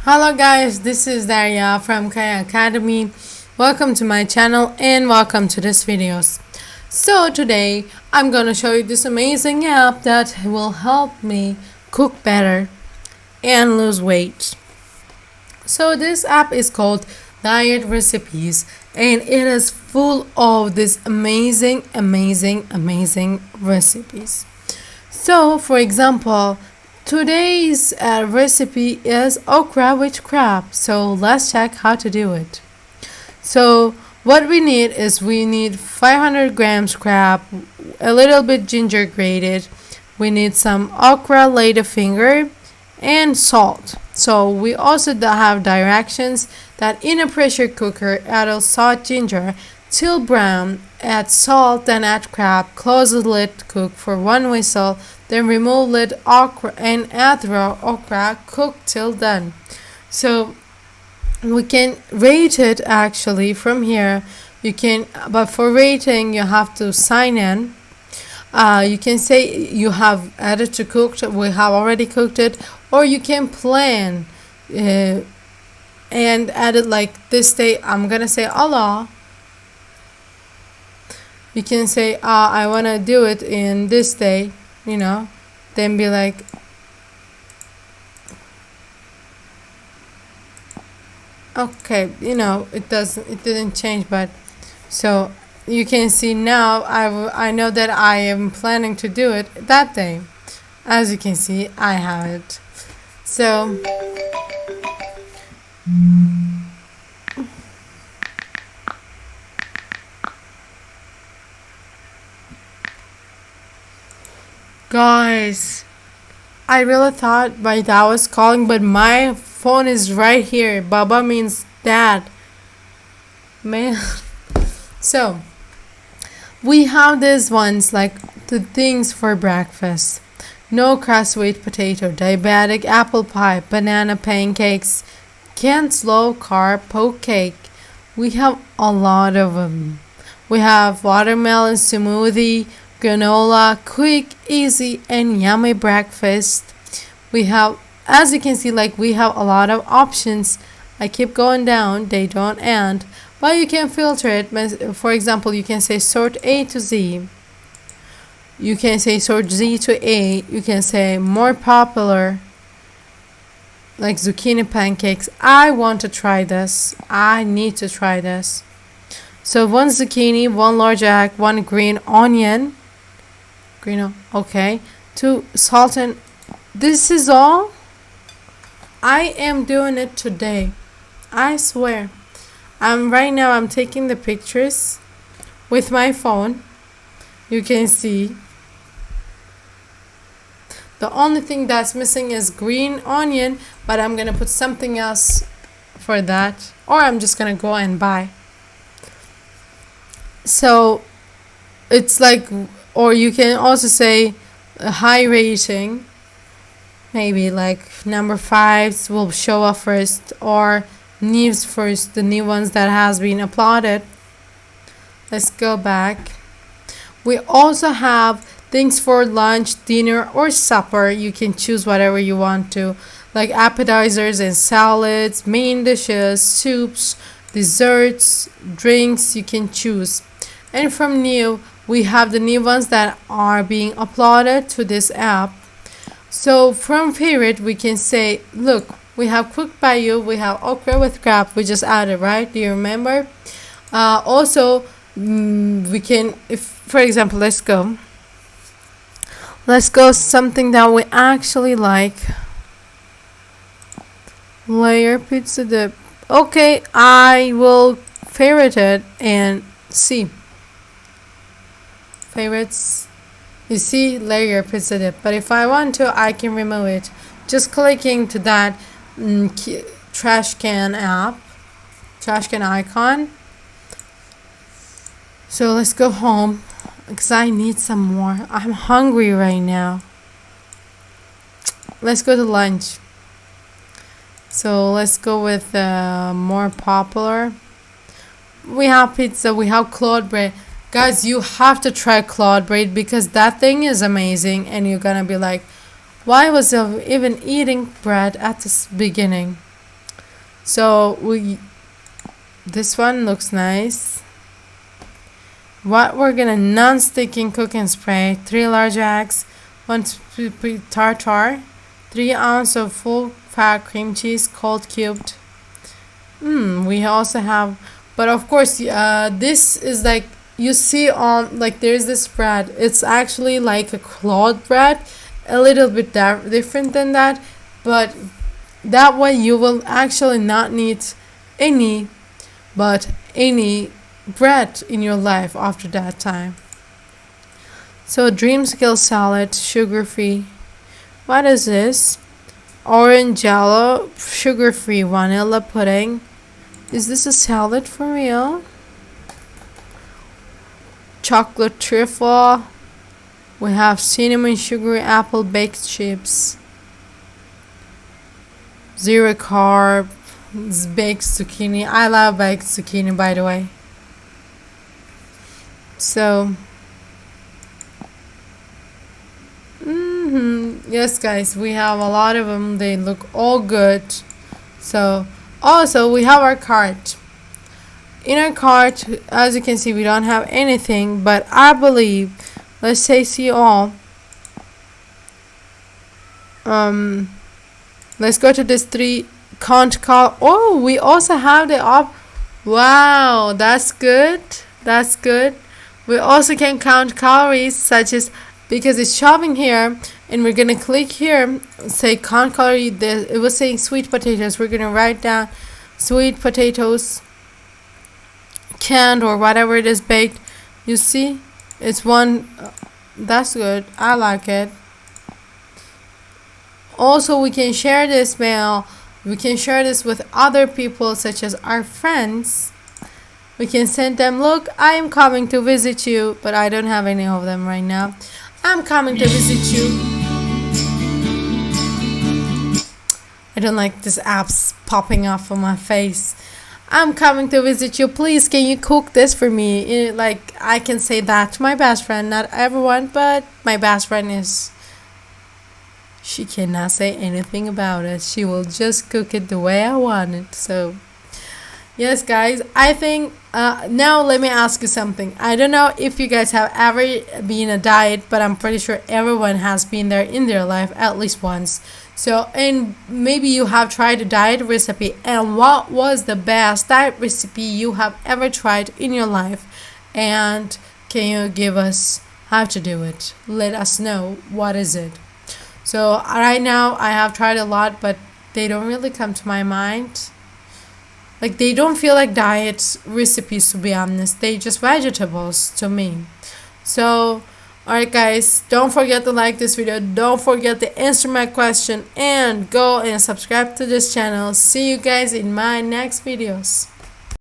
Hello guys, this is Daria from Kaya Academy. Welcome to my channel and welcome to this videos. So today I'm gonna show you this amazing app that will help me cook better and lose weight. So this app is called Diet Recipes and it is full of these amazing recipes. So for example, today's recipe is okra with crab. So let's check how to do it. So what we need is we need 500 grams crab, a little bit ginger grated. We need some okra laid finger and salt. So we also have directions that in a pressure cooker add salt ginger till brown, add salt, then add crab, close the lid, cook for one whistle, then remove lid okra and add raw okra, cook till done. So we can rate it actually from here. You can, but for rating you have to sign in. You can say you have added to cooked, we have already cooked it, or you can plan and add it like this day. I'm gonna say Allah. You can say I want to do it in this day, then be like okay, it didn't change, but so you can see now I know that I am planning to do it that day. As you can see, I have it. So guys, I really thought my dad was calling, but my phone is right here. Baba means dad. Man. So we have these ones like the things for breakfast. No crust sweet potato, diabetic apple pie, banana pancakes, canned low carb poke cake. We have a lot of them. We have watermelon smoothie, granola, quick, easy, and yummy breakfast. We have, as you can see, like we have a lot of options. I keep going down, they don't end, but you can filter it. For example, you can say sort A to Z. You can say sort Z to A. You can say more popular, like zucchini pancakes. I want to try this. I need to try this. So one zucchini, one large egg, one green onion. Okay. Two salt and this is all. I am doing it today. I swear. I'm taking the pictures with my phone. You can see. The only thing that's missing is green onion, but I'm gonna put something else for that, or I'm just gonna go and buy. So it's like, or you can also say a high rating, maybe like number 5 will show up first, or news first, the new ones that has been uploaded. Let's go back. We also have things for lunch, dinner, or supper. You can choose whatever you want to, like appetizers and salads, main dishes, soups, desserts, drinks. You can choose. And from new, we have the new ones that are being uploaded to this app. So from favorite, we can say, look, we have cooked by you, we have okra with crab, we just added, right? Do you remember? Also, we can, if for example, let's go something that we actually like. Layer pizza dip. Okay, I will favorite it and see. Favorites. You see, layer pizza dip. But if I want to, I can remove it. Just clicking to that trash can icon. So let's go home because I need some more. I'm hungry right now. Let's go to lunch. So let's go with more popular. We have pizza, we have Claude bread. Guys, you have to try Claude bread because that thing is amazing, and you're gonna be like, why was I even eating bread at the beginning? So this one looks nice. What we're gonna non-sticking cooking spray, 3 large eggs, 1 tartar, 3 ounce of full fat cream cheese, cold cubed. We also have, but of course, this is like, you see on, like, there's this bread. It's actually like a cloth bread, a little bit different than that, but that way you will actually not need any bread in your life after that time. So dreamsicle salad, sugar free. What is this? Orange jello, sugar free vanilla pudding. Is this a salad for real? Chocolate trifle. We have cinnamon sugar apple baked chips. 0 carb. It's baked zucchini. I love baked zucchini, by the way. So yes, guys, we have a lot of them. They look all good. So also we have our cart. In our cart, as you can see, we don't have anything, but I believe, let's taste you all. Let's go to this 3 count cal. Oh, we also have the wow, that's good. That's good. We also can count calories, such as, because it's showing here, and we're gonna click here, say count calorie. It was saying sweet potatoes. We're gonna write down sweet potatoes, canned or whatever it is, baked. You see, it's 1. That's good. I like it. Also, we can share this mail. We can share this with other people, such as our friends. We can send them, look, I am coming to visit you, but I don't have any of them right now. I'm coming to visit you. I don't like this apps popping off on my face. I'm coming to visit you. Please, can you cook this for me? Like, I can say that to my best friend. Not everyone, but my best friend is... she cannot say anything about it. She will just cook it the way I want it. So, yes, guys, I think... now let me ask you something. I don't know if you guys have ever been a diet, but I'm pretty sure everyone has been there in their life at least once. So, and maybe you have tried a diet recipe, and what was the best diet recipe you have ever tried in your life? And can you give us how to do it? Let us know, what is it? So right now I have tried a lot, but they don't really come to my mind. Like, they don't feel like diet recipes, to be honest. They just vegetables to me. So, alright, guys, don't forget to like this video. Don't forget to answer my question, and go and subscribe to this channel. See you guys in my next videos.